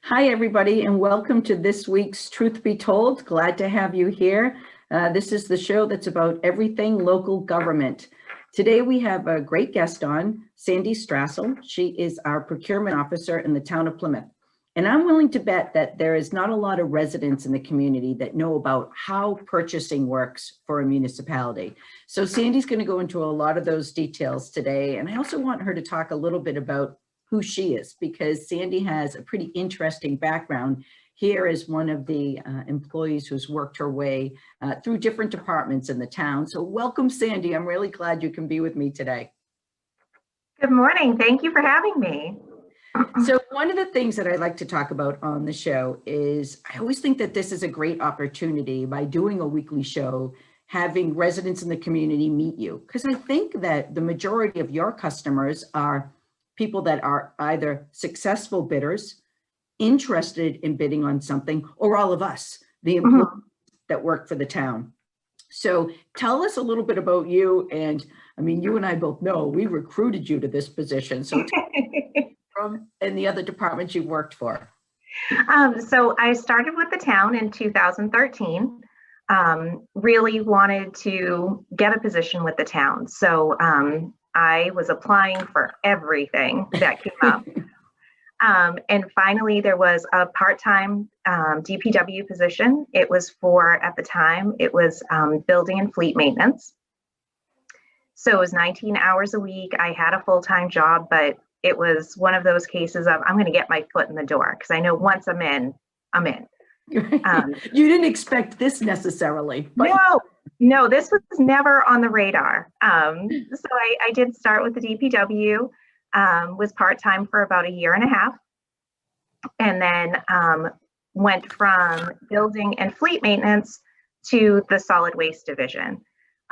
Hi, everybody, and welcome to this week's Truth Be Told. Glad to have you here. This is the show that's about everything local government. Today, we have a great guest on, Sandra Strassel. She is our Procurement Officer in the Town of Plymouth. And I'm willing to bet that there is not a lot of residents in the community that know about how purchasing works for a municipality. So Sandy's going to go into a lot of those details today. And I also want her to talk a little bit about who she is, because Sandy has a pretty interesting background here as one of the employees who's worked her way through different departments in the town. So welcome, Sandy. I'm really glad you can be with me today. Good morning. Thank you for having me. So one of the things that I like to talk about on the show is I always think that this is a great opportunity by doing a weekly show, having residents in the community meet you, because I think that the majority of your customers are people that are either successful bidders, interested in bidding on something, or all of us, the employees that work for the town. So tell us a little bit about you. And I mean, you and I both know we recruited you to this position. So from and the other departments you've worked for. So I started with the town in 2013. Really wanted to get a position with the town. So I was applying for everything that came up. And finally, there was a part-time DPW position. It was for, at the time, it was building and fleet maintenance. So it was 19 hours a week. I had a full-time job, but it was one of those cases of I'm going to get my foot in the door because I know once I'm in, I'm in. You didn't expect this necessarily. But no, this was never on the radar. So I did start with the DPW, was part-time for about a year and a half, and then went from building and fleet maintenance to the solid waste division.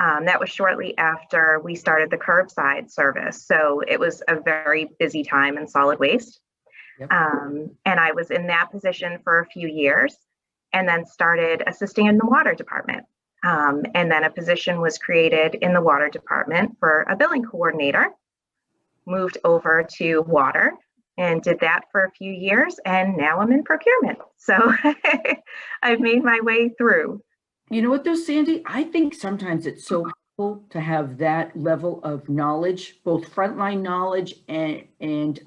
That was shortly after we started the curbside service. So it was a very busy time in solid waste. Yep. And I was in that position for a few years and then started assisting in the water department. And then a position was created in the water department for a billing coordinator, moved over to water and did that for a few years. And now I'm in procurement. So I've made my way through. You know what though, Sandy? I think sometimes it's so helpful to have that level of knowledge, both frontline knowledge and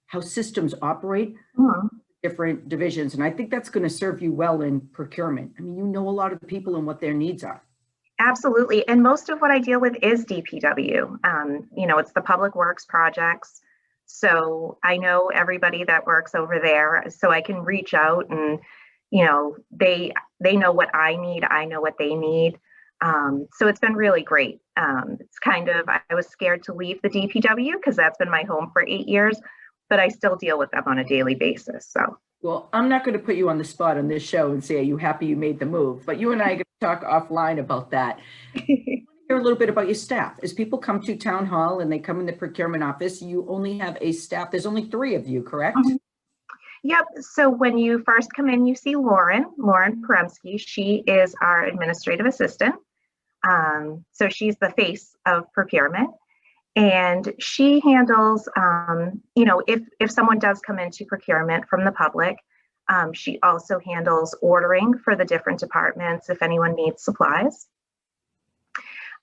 how systems operate, different divisions. And I think that's going to serve you well in procurement. I mean, you know a lot of people and what their needs are. Absolutely. And most of what I deal with is DPW. It's the public works projects. So I know everybody that works over there. So I can reach out and they know what I need. I know what they need. So it's been really great. It's kind of, I was scared to leave the DPW because that's been my home for 8 years, but I still deal with them on a daily basis. So, well, I'm not going to put you on the spot on this show and say, are you happy you made the move? But you and I are going to talk offline about that. I want to hear a little bit about your staff. As people come to town hall and they come in the procurement office, you only have a staff. There's only 3 of you, correct? Yep. So when you first come in, you see Lauren Peremsky. She is our administrative assistant. So she's the face of procurement. And she handles, if someone does come into procurement from the public, she also handles ordering for the different departments if anyone needs supplies.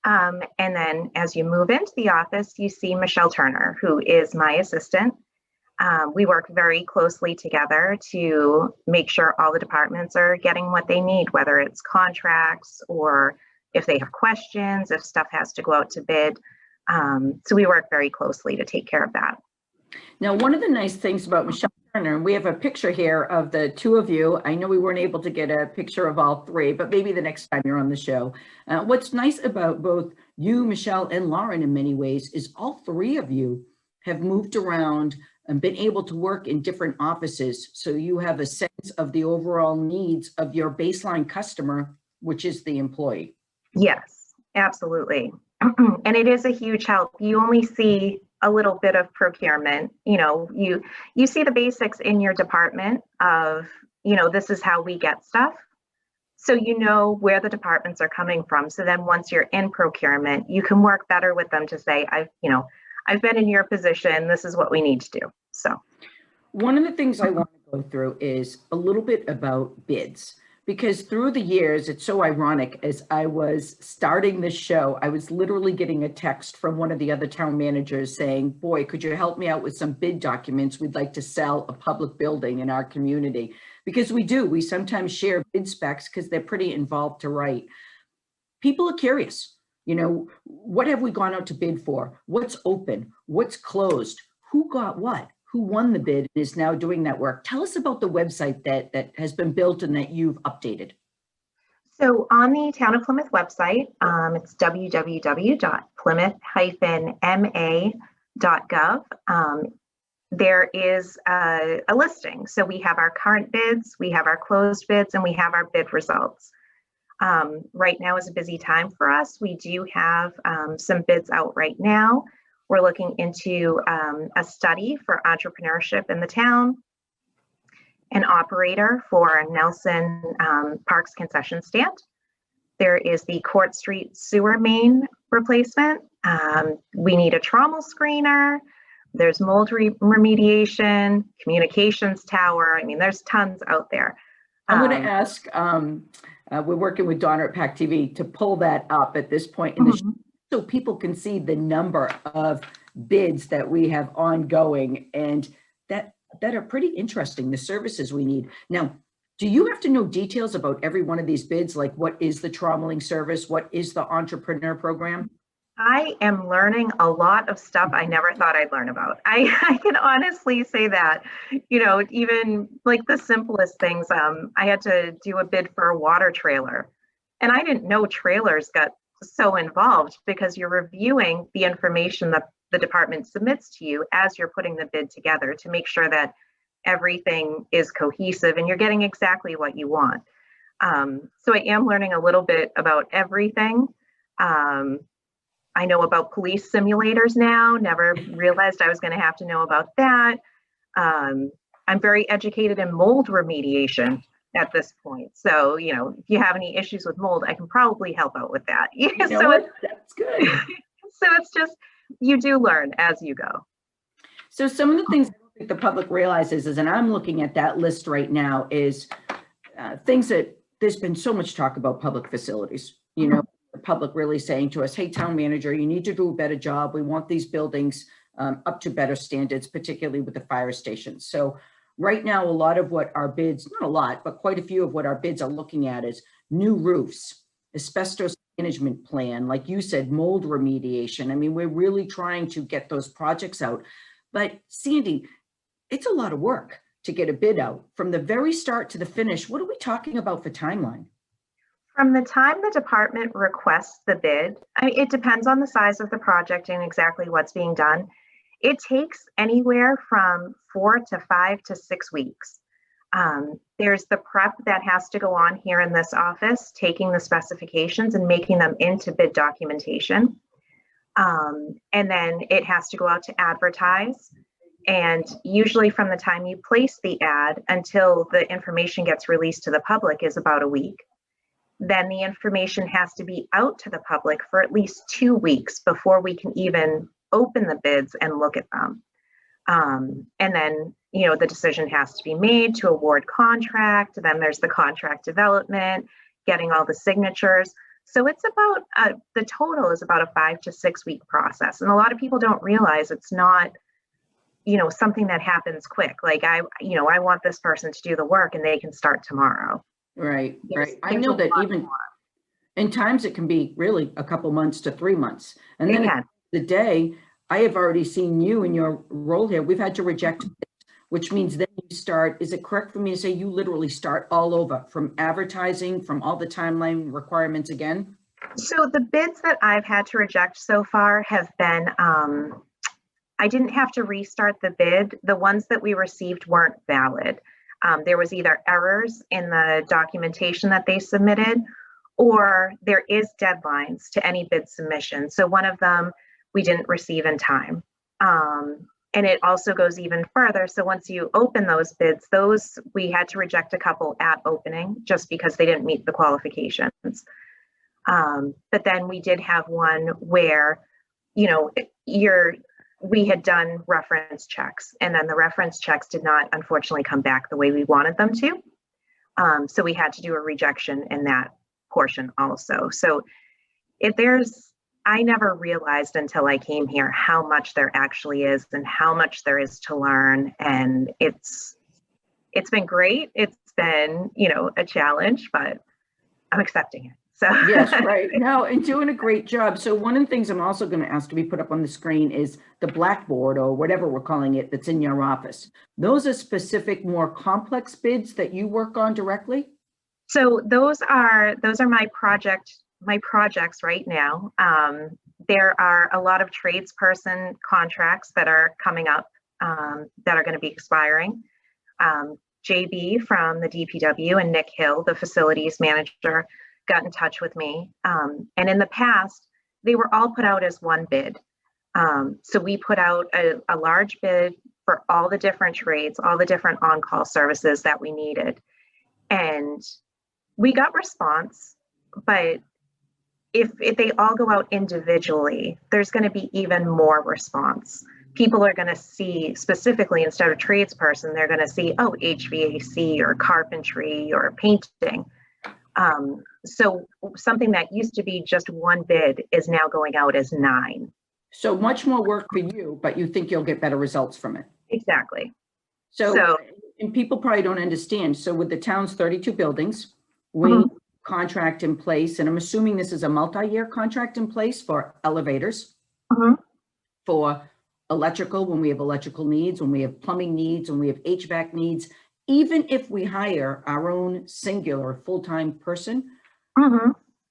And then as you move into the office, you see Michelle Turner, who is my assistant. We work very closely together to make sure all the departments are getting what they need, whether it's contracts or if they have questions, if stuff has to go out to bid. So we work very closely to take care of that. Now, one of the nice things about Michelle Turner, we have a picture here of the 2 of you. I know we weren't able to get a picture of all 3, but maybe the next time you're on the show. What's nice about both you, Michelle, and Lauren in many ways is all 3 of you have moved around and been able to work in different offices. So you have a sense of the overall needs of your baseline customer, which is the employee. Yes, absolutely. And it is a huge help. You only see a little bit of procurement. You see the basics in your department of, this is how we get stuff. So you know where the departments are coming from. So then once you're in procurement, you can work better with them to say, I've been in your position. This is what we need to do. So one of the things I want to go through is a little bit about bids. Because through the years, it's so ironic, as I was starting this show, I was literally getting a text from one of the other town managers saying, boy, could you help me out with some bid documents? We'd like to sell a public building in our community. Because we sometimes share bid specs because they're pretty involved to write. People are curious, what have we gone out to bid for? What's open? What's closed? Who got what? Who won the bid and is now doing that work? Tell us about the website that has been built and that you've updated. So on the Town of Plymouth website, it's www.plymouth-ma.gov. There is a listing. So we have our current bids, we have our closed bids, and we have our bid results. Right now is a busy time for us. We do have some bids out right now. We're looking into a study for entrepreneurship in the town, an operator for Nelson Parks concession stand. There is the Court Street sewer main replacement. We need a trommel screener. There's mold remediation, communications tower. I mean, there's tons out there. I'm going to ask, we're working with Donna at PAC TV to pull that up at this point in the show, so people can see the number of bids that we have ongoing and that are pretty interesting, the services we need. Now, do you have to know details about every one of these bids? Like, what is the trommeling service? What is the entrepreneur program? I am learning a lot of stuff I never thought I'd learn about. I can honestly say that, even like the simplest things. I had to do a bid for a water trailer, and I didn't know trailers got so involved because you're reviewing the information that the department submits to you as you're putting the bid together to make sure that everything is cohesive and you're getting exactly what you want. So I am learning a little bit about everything. I know about police simulators now, never realized I was going to have to know about that. I'm very educated in mold remediation at this point. So, if you have any issues with mold, I can probably help out with that. That's good. So it's just, you do learn as you go. So some of the things I don't think the public realizes is, and I'm looking at that list right now, is things that there's been so much talk about public facilities, the public really saying to us, hey, town manager, you need to do a better job. We want these buildings up to better standards, particularly with the fire stations. So right now, a lot of what our bids, not a lot, but quite a few of what our bids are looking at is new roofs, asbestos management plan, like you said, mold remediation. I mean, we're really trying to get those projects out. But Sandy, it's a lot of work to get a bid out from the very start to the finish. What are we talking about for timeline? From the time the department requests the bid, it depends on the size of the project and exactly what's being done. It takes anywhere from 4 to 5 to 6 weeks. There's the prep that has to go on here in this office, taking the specifications and making them into bid documentation. And then it has to go out to advertise. And usually from the time you place the ad until the information gets released to the public is about a week. Then the information has to be out to the public for at least 2 weeks before we can even open the bids and look at them. And then, the decision has to be made to award contract. Then there's the contract development, getting all the signatures. So it's about, the total is about a 5 to 6 week process. And a lot of people don't realize it's not, something that happens quick. Like I want this person to do the work and they can start tomorrow. Right. I know that even in times it can be really a couple months to 3 months. And then at the day, I have already seen you in your role here. We've had to reject, which means then you start, is it correct for me to say you literally start all over from advertising, from all the timeline requirements again? So the bids that I've had to reject so far have been, I didn't have to restart the bid. The ones that we received weren't valid. There was either errors in the documentation that they submitted, or there is deadlines to any bid submission. So one of them we didn't receive in time. And it also goes even further. So once you open those bids, we had to reject a couple at opening just because they didn't meet the qualifications. But then we did have one where, we had done reference checks, and then the reference checks did not unfortunately come back the way we wanted them to. So we had to do a rejection in that portion also. So I never realized until I came here how much there actually is and how much there is to learn. And it's been great. It's been, a challenge, but I'm accepting it. So yes, right. No, and doing a great job. So one of the things I'm also going to ask to be put up on the screen is the blackboard, or whatever we're calling it, that's in your office. Those are specific, more complex bids that you work on directly? So those are my projects right now. There are a lot of tradesperson contracts that are coming up that are going to be expiring. JB from the DPW and Nick Hill, the facilities manager, got in touch with me. And in the past, they were all put out as one bid. So we put out a large bid for all the different trades, all the different on-call services that we needed. And we got response, but if they all go out individually, there's going to be even more response. People are going to see, specifically instead of tradesperson, they're going to see, oh, HVAC or carpentry or painting. So something that used to be just one bid is now going out as 9. So much more work for you, but you think you'll get better results from it. Exactly. So and people probably don't understand. So with the town's 32 buildings, we contract in place, and I'm assuming this is a multi-year contract in place for elevators, for electrical, when we have electrical needs, when we have plumbing needs, when we have HVAC needs. Even if we hire our own singular full-time person,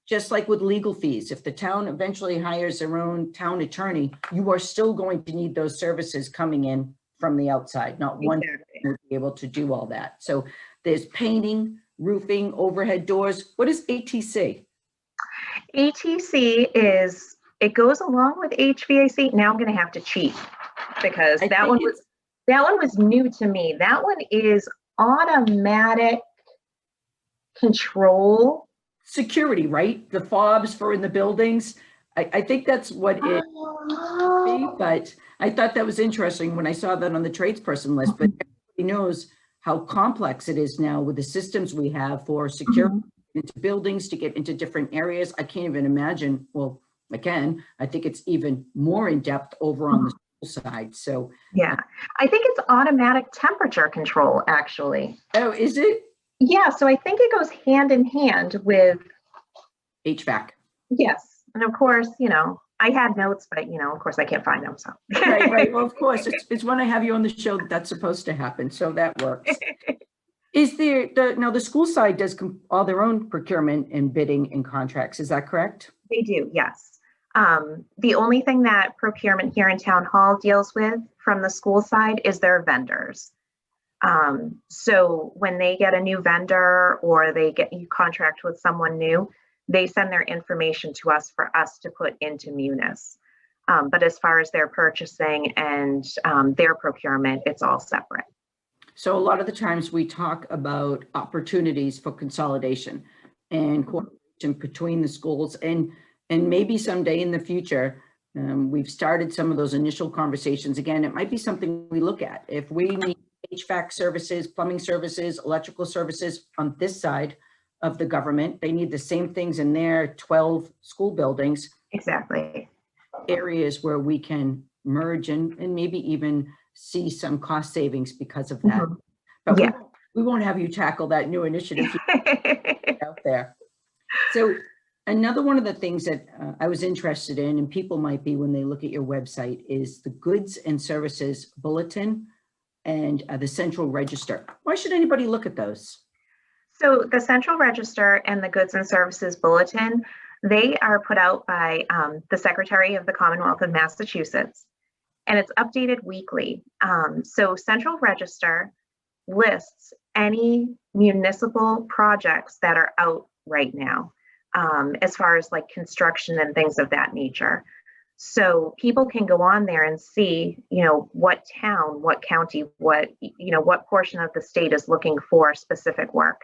just like with legal fees, if the town eventually hires their own town attorney, you are still going to need those services coming in from the outside. Not one person will be able to do all that. So there's painting, roofing, overhead doors. What is ATC? ATC it goes along with HVAC. Now I'm going to have to cheat because that one was new to me. That one is automatic control. Security, right? The fobs for in the buildings. I think that's what it be, but I thought that was interesting when I saw that on the tradesperson list, but everybody knows how complex it is now with the systems we have for security into buildings, to get into different areas. I can't even imagine. Well, I can. I think it's even more in depth over on the school side. So yeah, I think it's automatic temperature control, actually. Oh, is it? Yeah, so I think it goes hand in hand with HVAC. Yes, and of course, I had notes, but of course I can't find them. So right. Well, of course, it's when I have you on the show that's supposed to happen, so that works. Is there now the school side does all their own procurement and bidding and contracts? Is that correct? They do, yes. The only thing that procurement here in Town Hall deals with from the school side is their vendors. So when they get a new vendor or you contract with someone new, they send their information to us for us to put into Munis. But as far as their purchasing and their procurement, it's all separate. So a lot of the times we talk about opportunities for consolidation and cooperation between the schools, and maybe someday in the future, we've started some of those initial conversations. Again, it might be something we look at. If we need HVAC services, plumbing services, electrical services on this side of the government, they need the same things in their 12 school buildings. Exactly. Areas where we can merge and maybe even see some cost savings because of that. But yeah, we won't have you tackle that new initiative out there. So another one of the things that I was interested in, and people might be when they look at your website, is the Goods and Services Bulletin and the Central Register. Why should anybody look at those? So the Central Register and the Goods and Services Bulletin, they are put out by the Secretary of the Commonwealth of Massachusetts, and it's updated weekly. So Central Register lists any municipal projects that are out right now, as far as like construction and things of that nature. So people can go on there and see, what town, what county, what portion of the state is looking for specific work.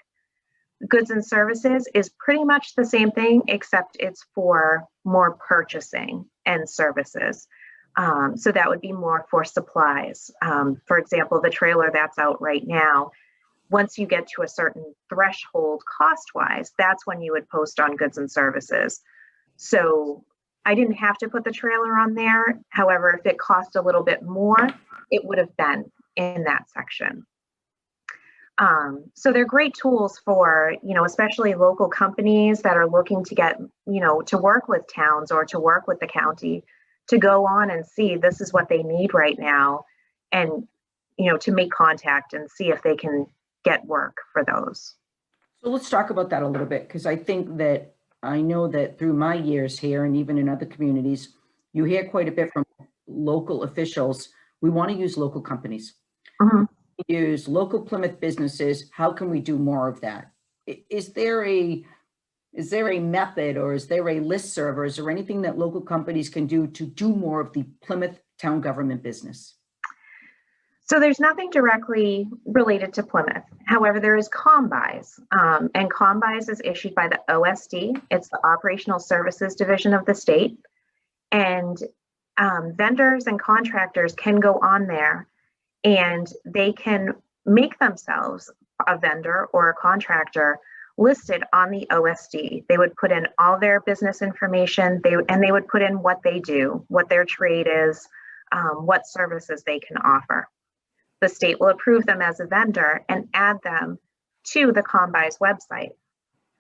Goods and services is pretty much the same thing, except it's for more purchasing and services. So that would be more for supplies. For example, the trailer that's out right now, once you get to a certain threshold cost-wise, that's when you would post on goods and services. So I didn't have to put the trailer on there. However, if it cost a little bit more, it would have been in that section. So they're great tools for, especially local companies that are looking to get, to work with towns or to work with the county, to go on and see this is what they need right now, and, to make contact and see if they can get work for those. So let's talk about that a little bit, because I know that through my years here and even in other communities, you hear quite a bit from local officials. We want to use local companies. Use local Plymouth businesses. How can we do more of that? Is there a method, or is there a listserv, or is there anything that local companies can do to do more of the Plymouth town government business? So there's nothing directly related to Plymouth. However, there is COMBUYS, and COMBUYS is issued by the OSD. It's the Operational Services Division of the state. And vendors and contractors can go on there and they can make themselves a vendor or a contractor listed on the OSD. They would put in all their business information, they would put in what they do, what their trade is, what services they can offer. The state will approve them as a vendor and add them to the COMBUYS website.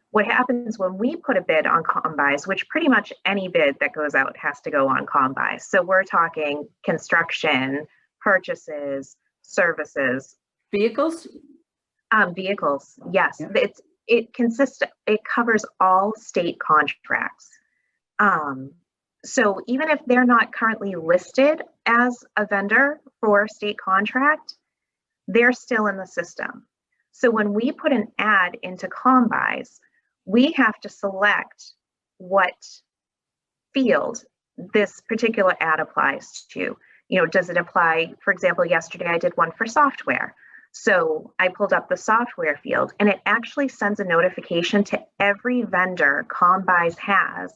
What happens when we put a bid on COMBUYS, which pretty much any bid that goes out has to go on COMBUYS. So we're talking construction, purchases, services. Vehicles? Vehicles, yes. Yeah. It covers all state contracts. So even if they're not currently listed as a vendor for a state contract, they're still in the system. So when we put an ad into COMBUYS, we have to select what field this particular ad applies to. Does it apply, for example, yesterday I did one for software. So I pulled up the software field, and it actually sends a notification to every vendor COMBUYS has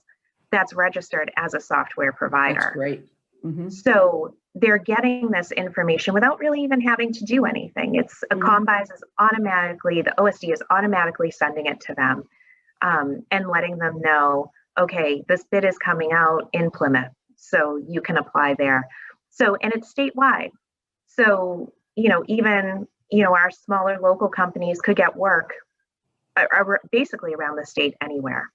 that's registered as a software provider. That's great. Mm-hmm. So they're getting this information without really even having to do anything. It's a COMBUYS is automatically, the OSD is automatically sending it to them and letting them know, okay, this bid is coming out in Plymouth, so you can apply there. So, and it's statewide. So, even, our smaller local companies could get work basically around the state anywhere.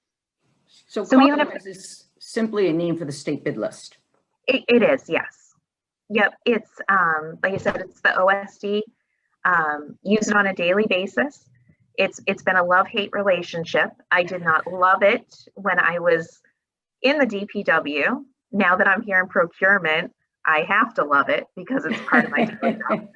So even if COMBUYS is simply a name for the state bid list. It is, yes. Yep, it's like I said, it's the OSD. Use it on a daily basis. It's been a love-hate relationship. I did not love it when I was in the DPW. Now that I'm here in procurement, I have to love it because it's part of my daily job.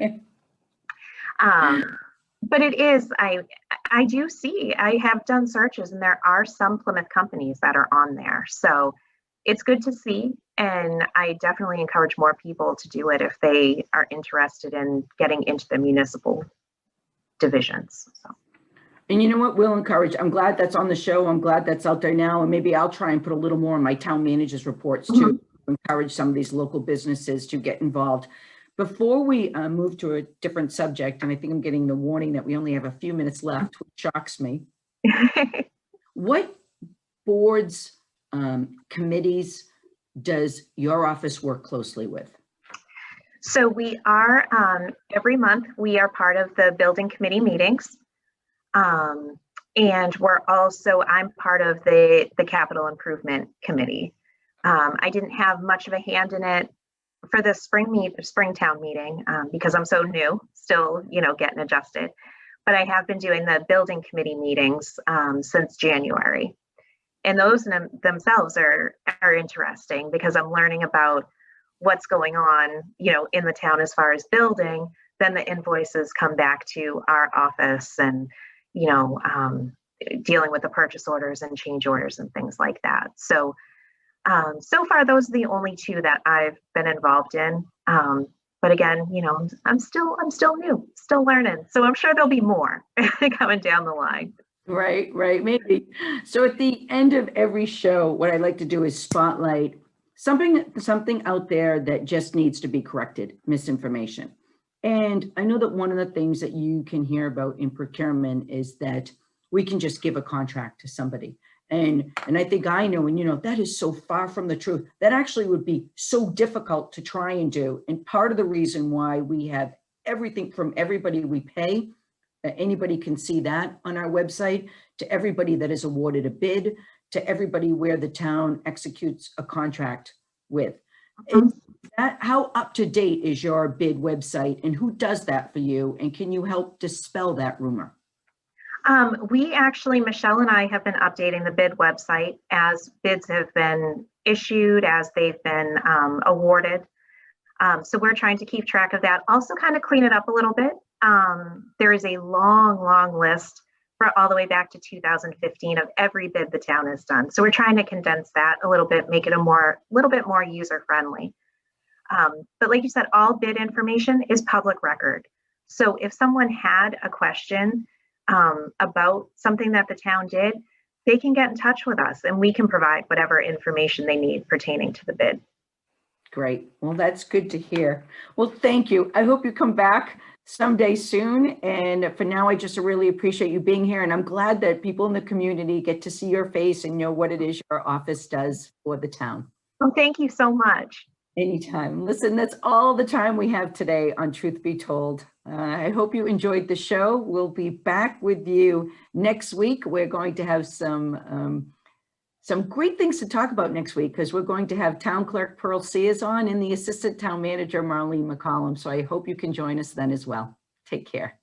But it is, I do see, I have done searches and there are some Plymouth companies that are on there. So it's good to see. And I definitely encourage more people to do it if they are interested in getting into the municipal divisions. So. And you know what, we'll encourage, I'm glad that's on the show. I'm glad that's out there now. And maybe I'll try and put a little more in my town managers reports too, to encourage some of these local businesses to get involved. Before we move to a different subject, and I think I'm getting the warning that we only have a few minutes left, which shocks me. What boards, committees does your office work closely with? So we are, every month, we are part of the building committee meetings. And I'm part of the capital improvement committee. I didn't have much of a hand in it for the Springtown meeting because I'm so new, still, getting adjusted. But I have been doing the building committee meetings since January. And those themselves are interesting because I'm learning about what's going on, in the town as far as building. Then the invoices come back to our office and, dealing with the purchase orders and change orders and things like that. So, so far, those are the only two that I've been involved in. But again, I'm still new, still learning. So I'm sure there'll be more coming down the line. Right, maybe. So at the end of every show, what I like to do is spotlight something out there that just needs to be corrected, misinformation. And I know that one of the things that you can hear about in procurement is that we can just give a contract to somebody. And I think I know, and you know, that is so far from the truth. That actually would be so difficult to try and do. And part of the reason why we have everything from everybody we pay, anybody can see that on our website, to everybody that is awarded a bid, to everybody where the town executes a contract with. Is that, how up to date is your bid website, and who does that for you? And can you help dispel that rumor? We actually, Michelle and I have been updating the bid website as bids have been issued, as they've been awarded. So we're trying to keep track of that. Also kind of clean it up a little bit. There is a long list for all the way back to 2015 of every bid the town has done. So we're trying to condense that a little bit, make it a little bit more user friendly. But like you said, all bid information is public record. So if someone had a question about something that the town did, they can get in touch with us and we can provide whatever information they need pertaining to the bid. Great. Well, that's good to hear. Well, thank you. I hope you come back someday soon. And for now, I just really appreciate you being here. And I'm glad that people in the community get to see your face and know what it is your office does for the town. Well, thank you so much. Anytime. Listen, that's all the time we have today on Truth Be Told. I hope you enjoyed the show. We'll be back with you next week. We're going to have some great things to talk about next week, because we're going to have Town Clerk Pearl Sears on and the Assistant Town Manager Marlene McCollum. So I hope you can join us then as well. Take care.